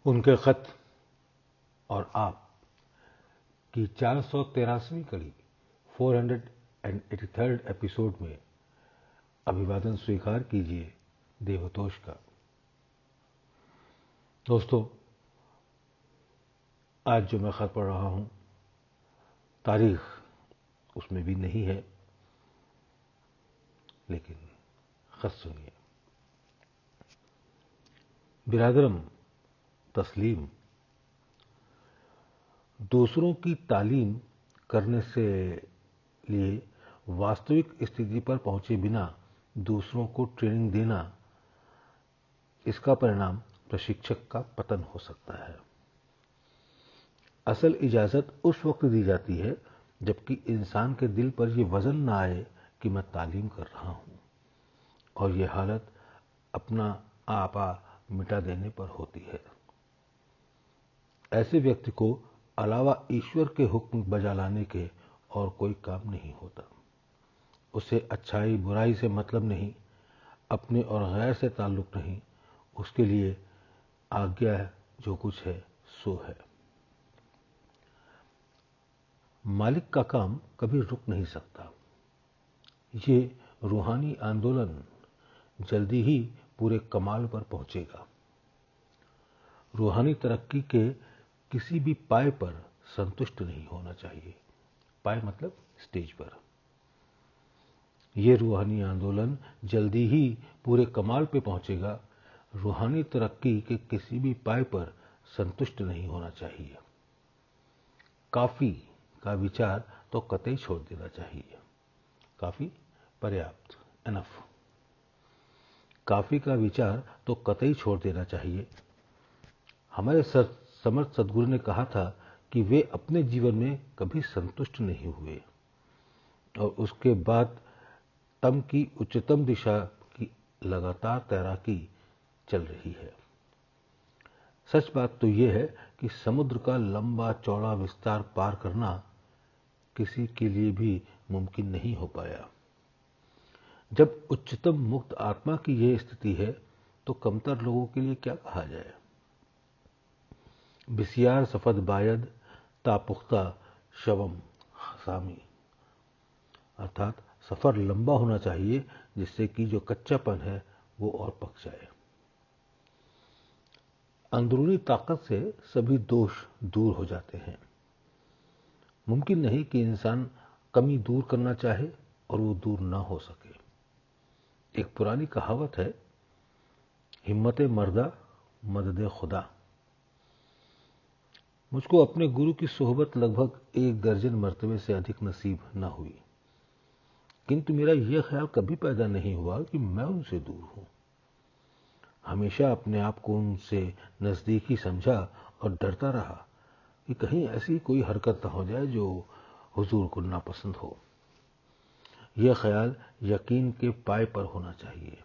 उनके खत और आप की 413वीं कड़ी 483rd एपिसोड में अभिवादन स्वीकार कीजिए देवतोष का। दोस्तों, आज जो मैं खत पढ़ रहा हूं, तारीख उसमें भी नहीं है, लेकिन खत सुनिए। बिरादरम तस्लीम, दूसरों की तालीम करने से लिए वास्तविक स्थिति पर पहुंचे बिना दूसरों को ट्रेनिंग देना, इसका परिणाम प्रशिक्षक का पतन हो सकता है। असल इजाजत उस वक्त दी जाती है जबकि इंसान के दिल पर यह वजन ना आए कि मैं तालीम कर रहा हूं, और यह हालत अपना आपा मिटा देने पर होती है। ऐसे व्यक्ति को अलावा ईश्वर के हुक्म बजा लाने के और कोई काम नहीं होता। उसे अच्छाई बुराई से मतलब नहीं, अपने और गैर से ताल्लुक नहीं, उसके लिए आज्ञा जो कुछ है सो है। मालिक का काम कभी रुक नहीं सकता। ये रूहानी आंदोलन जल्दी ही पूरे कमाल पर पहुंचेगा। रूहानी तरक्की के किसी भी पाए पर संतुष्ट नहीं होना चाहिए। पाए मतलब स्टेज पर। यह रूहानी आंदोलन जल्दी ही पूरे कमाल पे पहुंचेगा। रूहानी तरक्की के किसी भी पाए पर संतुष्ट नहीं होना चाहिए। काफी का विचार तो कतई छोड़ देना चाहिए। काफी पर्याप्त, एनफ। काफी का विचार तो कतई छोड़ देना चाहिए। हमारे समर्थ सदगुरु ने कहा था कि वे अपने जीवन में कभी संतुष्ट नहीं हुए और उसके बाद तम की उच्चतम दिशा की लगातार तैराकी चल रही है। सच बात तो यह है कि समुद्र का लंबा चौड़ा विस्तार पार करना किसी के लिए भी मुमकिन नहीं हो पाया। जब उच्चतम मुक्त आत्मा की यह स्थिति है तो कमतर लोगों के लिए क्या कहा जाए। बिसियार सफद बायद तापुख्ता शवम हसामी, अर्थात सफर लंबा होना चाहिए जिससे कि जो कच्चापन है वो और पक जाए। अंदरूनी ताकत से सभी दोष दूर हो जाते हैं। मुमकिन नहीं कि इंसान कमी दूर करना चाहे और वो दूर ना हो सके। एक पुरानी कहावत है, हिम्मते मर्दा मददे खुदा। मुझको अपने गुरु की सोहबत लगभग 1 दर्जन मर्तबे से अधिक नसीब न हुई, किंतु मेरा यह ख्याल कभी पैदा नहीं हुआ कि मैं उनसे दूर हूं। हमेशा अपने आप को उनसे नजदीकी समझा और डरता रहा कि कहीं ऐसी कोई हरकत न हो जाए जो हुजूर को नापसंद हो। यह ख्याल यकीन के पाए पर होना चाहिए।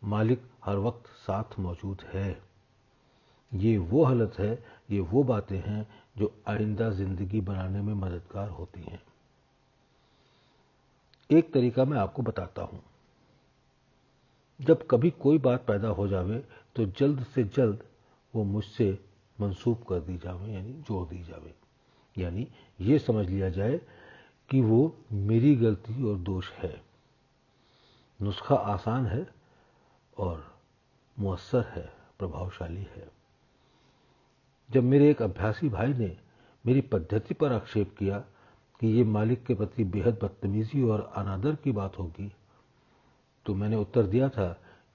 मालिक हर वक्त साथ मौजूद है। ये वो हालत है, ये वो बातें हैं जो आइंदा जिंदगी बनाने में मददगार होती हैं। एक तरीका मैं आपको बताता हूं। जब कभी कोई बात पैदा हो जावे तो जल्द से जल्द वो मुझसे मंसूब कर दी जावे, यानी जोड़ दी जावे। यानी ये समझ लिया जाए कि वो मेरी गलती और दोष है। नुस्खा आसान है और मुअस्सर है, प्रभावशाली है। जब मेरे एक अभ्यासी भाई ने मेरी पद्धति पर आक्षेप किया कि ये मालिक के प्रति बेहद बदतमीजी और अनादर की बात होगी, तो मैंने उत्तर दिया था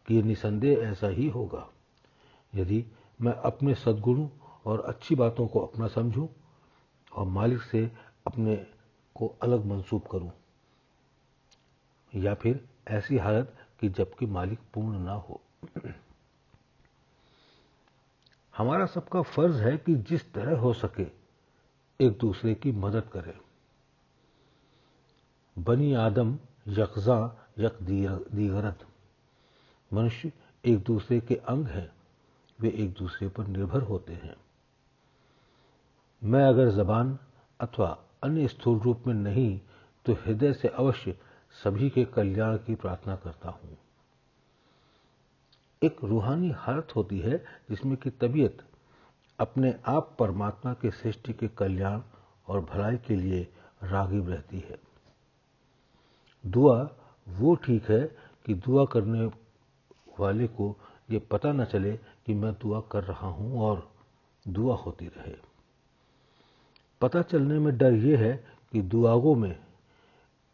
कि ये निसंदेह ऐसा ही होगा यदि मैं अपने सद्गुणों और अच्छी बातों को अपना समझूं और मालिक से अपने को अलग मंसूब करूं, या फिर ऐसी हालत कि जबकि मालिक पूर्ण ना हो। हमारा सबका फर्ज है कि जिस तरह हो सके एक दूसरे की मदद करें। बनी आदम यकजा यक दीगरत। मनुष्य एक दूसरे के अंग हैं, वे एक दूसरे पर निर्भर होते हैं। मैं अगर जबान अथवा अन्य स्थूल रूप में नहीं तो हृदय से अवश्य सभी के कल्याण की प्रार्थना करता हूं। एक रूहानी हालत होती है जिसमें कि तबीयत अपने आप परमात्मा के सृष्टि के कल्याण और भलाई के लिए राग़िब रहती है। दुआ वो ठीक है कि दुआ करने वाले को ये पता न चले कि मैं दुआ कर रहा हूं और दुआ होती रहे। पता चलने में डर ये है कि दुआओं में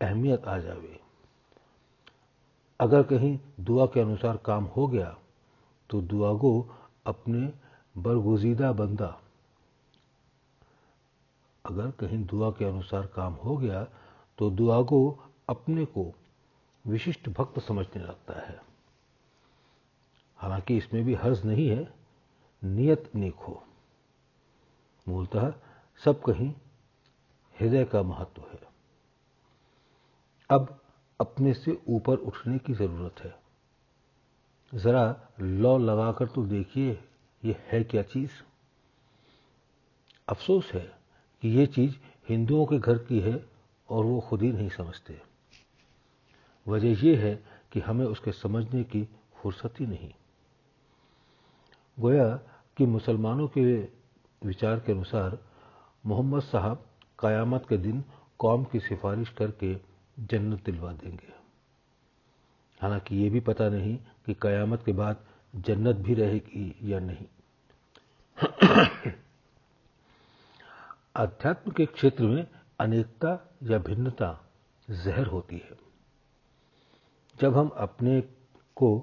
अहमियत आ जावे। अगर कहीं दुआ के अनुसार काम हो गया तो दुआगो अपने बरगुज़ीदा बंदा अगर कहीं दुआ के अनुसार काम हो गया तो दुआगो अपने को विशिष्ट भक्त समझने लगता है। हालांकि इसमें भी हर्ज नहीं है, नियत नेक हो। मूलतः सब कहीं हृदय का महत्व है। अब अपने से ऊपर उठने की जरूरत है। जरा लौ लगाकर तो देखिए ये है क्या चीज। अफसोस है कि ये चीज हिंदुओं के घर की है और वो खुद ही नहीं समझते। वजह यह है कि हमें उसके समझने की फुर्सत ही नहीं। गोया कि मुसलमानों के विचार के अनुसार मोहम्मद साहब कयामत के दिन कौम की सिफारिश करके जन्नत दिलवा देंगे। हालांकि ये भी पता नहीं कि कयामत के बाद जन्नत भी रहेगी या नहीं। अध्यात्म के क्षेत्र में अनेकता या भिन्नता जहर होती है। जब हम अपने को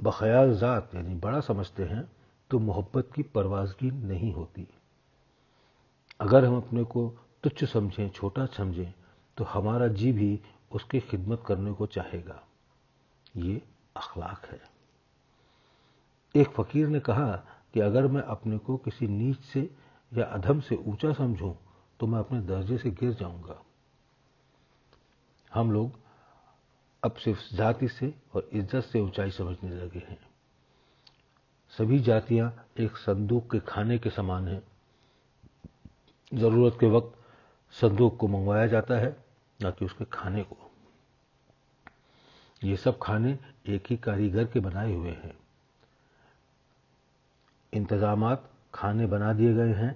बख्याल जात यानी बड़ा समझते हैं तो मोहब्बत की परवाज़गी नहीं होती। अगर हम अपने को तुच्छ समझें, छोटा समझें, तो हमारा जी भी उसकी खिदमत करने को चाहेगा। ये अखलाक है। एक फकीर ने कहा कि अगर मैं अपने को किसी नीच से या अधम से ऊंचा समझूं तो मैं अपने दर्जे से गिर जाऊंगा। हम लोग अब सिर्फ जाति से और इज्जत से ऊंचाई समझने लगे हैं। सभी जातियां एक संदूक के खाने के समान हैं। जरूरत के वक्त संदूक को मंगवाया जाता है, न कि उसके खाने को। ये सब खाने एक ही कारीगर के बनाए हुए हैं। इंतजामात खाने बना दिए गए हैं।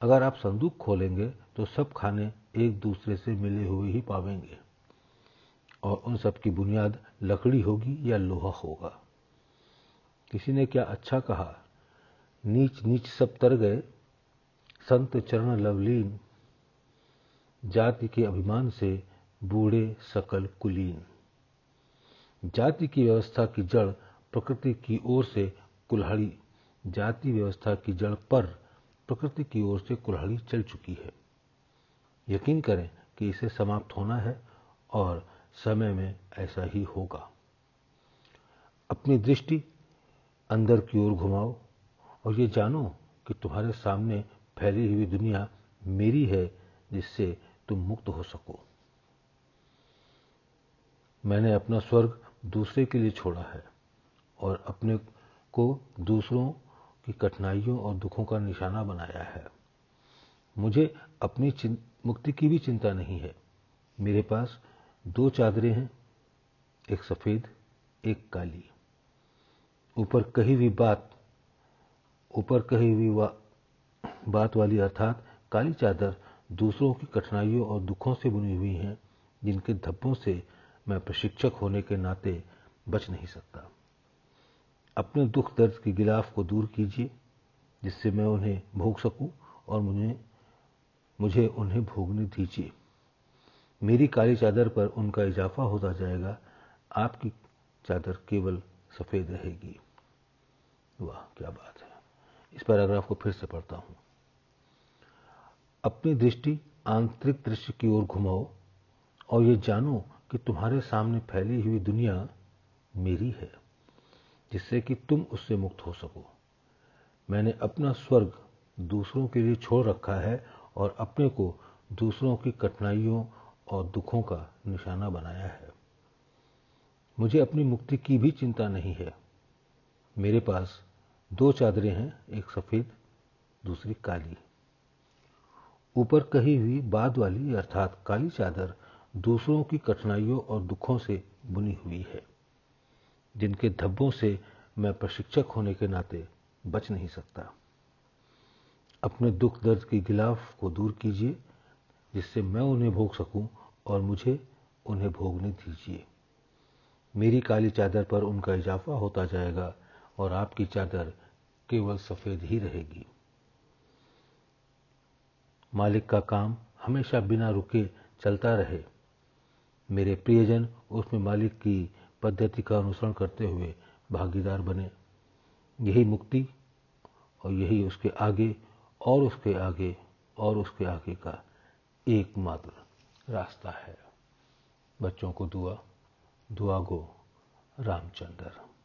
अगर आप संदूक खोलेंगे तो सब खाने एक दूसरे से मिले हुए ही पावेंगे और उन सब की बुनियाद लकड़ी होगी या लोहा होगा। किसी ने क्या अच्छा कहा, नीच नीच सब तर गए, संत चरण लवलीन, जाति के अभिमान से बूढ़े सकल कुलीन। जाति की व्यवस्था की जड़ प्रकृति की ओर से कुल्हाड़ी, जाति व्यवस्था की जड़ पर प्रकृति की ओर से कुल्हाड़ी चल चुकी है। यकीन करें कि इसे समाप्त होना है और समय में ऐसा ही होगा। अपनी दृष्टि अंदर की ओर घुमाओ और ये जानो कि तुम्हारे सामने फैली हुई दुनिया मेरी है, जिससे तुम मुक्त हो सको। मैंने अपना स्वर्ग दूसरे के लिए छोड़ा है और अपने को दूसरों की कठिनाइयों और दुखों का निशाना बनाया है। मुझे अपनी मुक्ति की भी चिंता नहीं है। मेरे पास दो चादरें हैं, एक सफेद एक काली। ऊपर कही हुई बात वाली अर्थात काली चादर दूसरों की कठिनाइयों और दुखों से बुनी हुई हैं, जिनके धब्बों से मैं प्रशिक्षक होने के नाते बच नहीं सकता। अपने दुख दर्द की गिलाफ को दूर कीजिए, जिससे मैं उन्हें भोग सकूं और मुझे उन्हें भोगने दीजिए। मेरी काली चादर पर उनका इजाफा होता जाएगा, आपकी चादर केवल सफेद रहेगी। वाह क्या बात है। इस पैराग्राफ को फिर से पढ़ता हूं। अपनी दृष्टि आंतरिक दृश्य की ओर घुमाओ और ये जानो कि तुम्हारे सामने फैली हुई दुनिया मेरी है, जिससे कि तुम उससे मुक्त हो सको। मैंने अपना स्वर्ग दूसरों के लिए छोड़ रखा है और अपने को दूसरों की कठिनाइयों और दुखों का निशाना बनाया है। मुझे अपनी मुक्ति की भी चिंता नहीं है। मेरे पास दो चादरें हैं, एक सफेद दूसरी काली। ऊपर कही हुई बात वाली अर्थात काली चादर दूसरों की कठिनाइयों और दुखों से बुनी हुई है। जिनके धब्बों से मैं प्रशिक्षक होने के नाते बच नहीं सकता। अपने दुख दर्द की गिलाफ को दूर कीजिए, जिससे मैं उन्हें भोग सकूं और मुझे उन्हें भोगने दीजिए। मेरी काली चादर पर उनका इजाफा होता जाएगा और आपकी चादर केवल सफेद ही रहेगी। मालिक का काम हमेशा बिना रुके चलता रहे। मेरे प्रियजन उसमें मालिक की पद्धति का अनुसरण करते हुए भागीदार बने। यही मुक्ति और यही उसके आगे और उसके आगे और उसके आगे का एकमात्र रास्ता है। बच्चों को दुआ गो रामचंद्र।